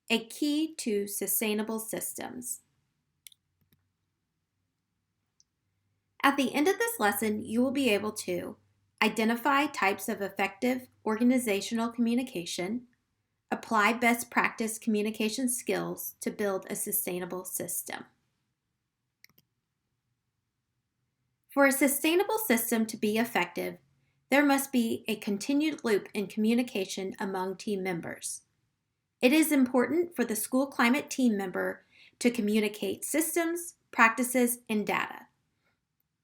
a key to sustainable systems. At the end of this lesson, you will be able to identify types of effective organizational communication, apply best practice communication skills to build a sustainable system. For a sustainable system to be effective, there must be a continued loop in communication among team members. It is important for the school climate team member to communicate systems, practices, and data.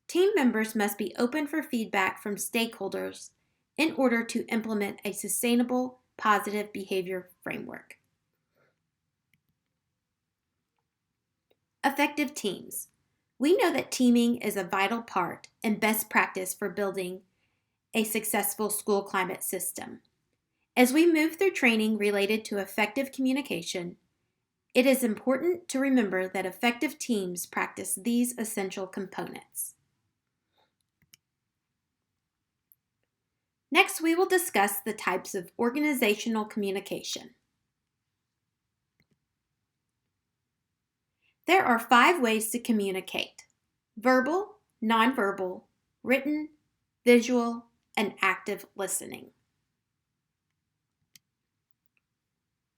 Team members must be open for feedback from stakeholders in order to implement a sustainable, positive behavior framework. Effective teams. We know that teaming is a vital part and best practice for building a successful school climate system. As we move through training related to effective communication, it is important to remember that effective teams practice these essential components. Next, we will discuss the types of organizational communication. There are 5 ways to communicate: verbal, nonverbal, written, visual, and active listening.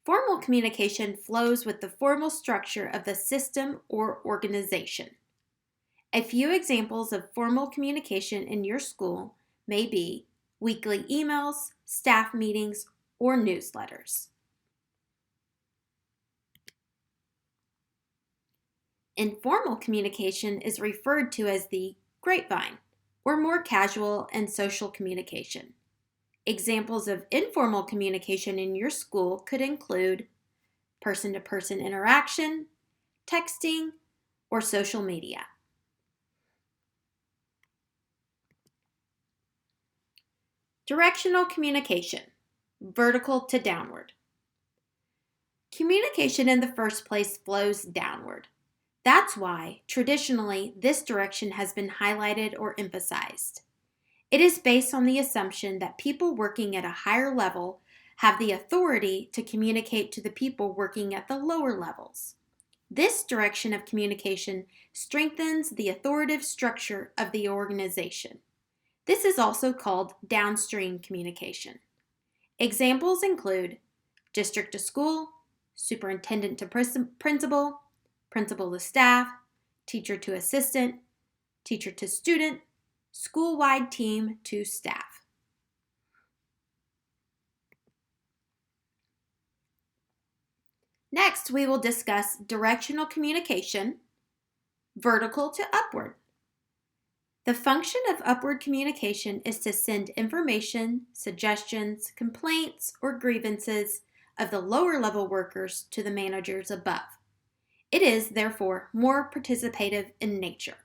Formal communication flows with the formal structure of the system or organization. A few examples of formal communication in your school may be weekly emails, staff meetings, or newsletters. Informal communication is referred to as the grapevine, or more casual and social communication. Examples of informal communication in your school could include person-to-person interaction, texting, or social media. Directional communication, vertical to downward. Communication in the first place flows downward. That's why, traditionally, this direction has been highlighted or emphasized. It is based on the assumption that people working at a higher level have the authority to communicate to the people working at the lower levels. This direction of communication strengthens the authoritative structure of the organization. This is also called downstream communication. Examples include district to school, superintendent to principal, principal to staff, teacher to assistant, teacher to student, school-wide team to staff. Next, we will discuss directional communication, vertical to upward. The function of upward communication is to send information, suggestions, complaints, or grievances of the lower level workers to the managers above. It is, therefore, more participative in nature.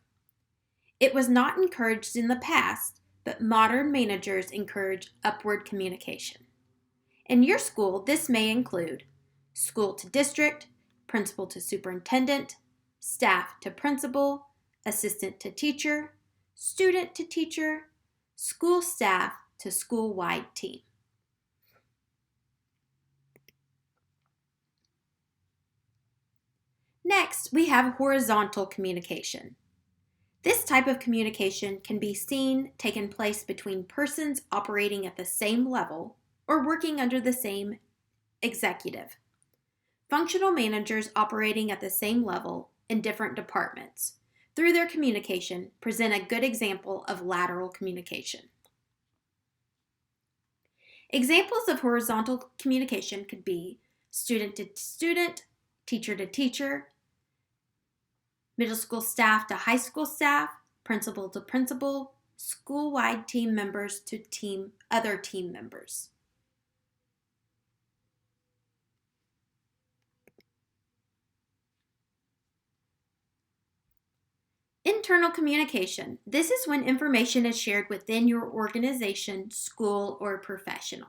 It was not encouraged in the past, but modern managers encourage upward communication. In your school, this may include school to district, principal to superintendent, staff to principal, assistant to teacher, student to teacher, school staff to school-wide team. Next, we have horizontal communication. This type of communication can be seen taking place between persons operating at the same level or working under the same executive. Functional managers operating at the same level in different departments, through their communication, present a good example of lateral communication. Examples of horizontal communication could be student to student, teacher to teacher, middle school staff to high school staff, principal to principal, school-wide team members to other team members. Internal communication. This is when information is shared within your organization, school, or profession.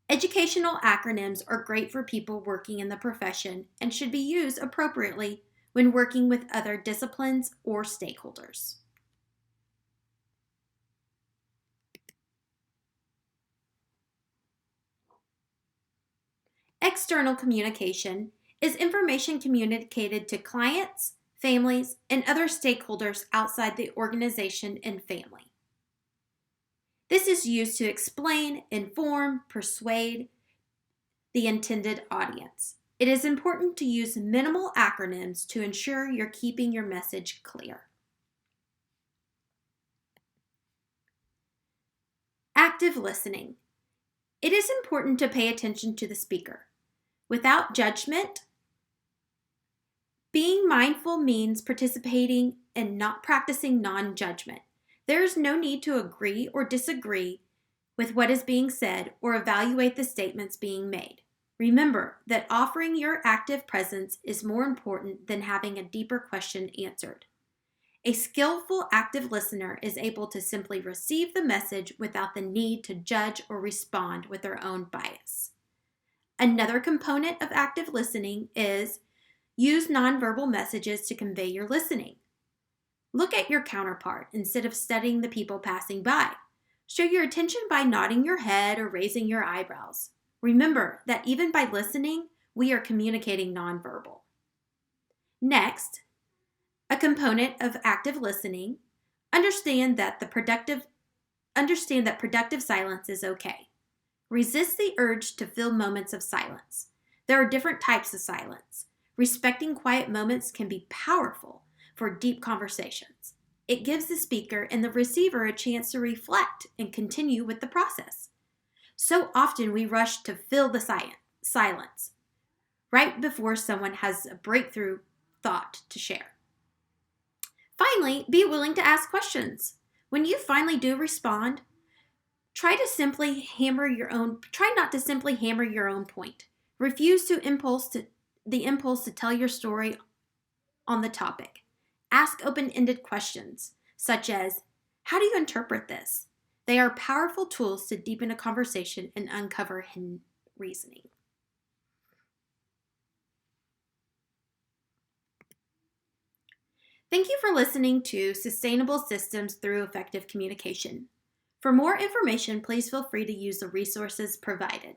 Educational acronyms are great for people working in the profession and should be used appropriately when working with other disciplines or stakeholders. External communication is information communicated to clients, families, and other stakeholders outside the organization and family. This is used to explain, inform, persuade the intended audience. It is important to use minimal acronyms to ensure you're keeping your message clear. Active listening. It is important to pay attention to the speaker. Without judgment, being mindful means participating and not practicing non-judgment. There is no need to agree or disagree with what is being said or evaluate the statements being made. Remember that offering your active presence is more important than having a deeper question answered. A skillful active listener is able to simply receive the message without the need to judge or respond with their own bias. Another component of active listening is use nonverbal messages to convey your listening. Look at your counterpart instead of studying the people passing by. Show your attention by nodding your head or raising your eyebrows. Remember that even by listening, we are communicating nonverbal. Next, a component of active listening, understand that productive silence is okay. Resist the urge to fill moments of silence. There are different types of silence. Respecting quiet moments can be powerful for deep conversations. It gives the speaker and the receiver a chance to reflect and continue with the process. So often we rush to fill the silence right before someone has a breakthrough thought to share. Finally, be willing to ask questions. When you finally do respond, try not to simply hammer your own point. Refuse the impulse to tell your story on the topic. Ask open-ended questions, such as, how do you interpret this? They are powerful tools to deepen a conversation and uncover hidden reasoning. Thank you for listening to Sustainable Systems Through Effective Communication. For more information, please feel free to use the resources provided.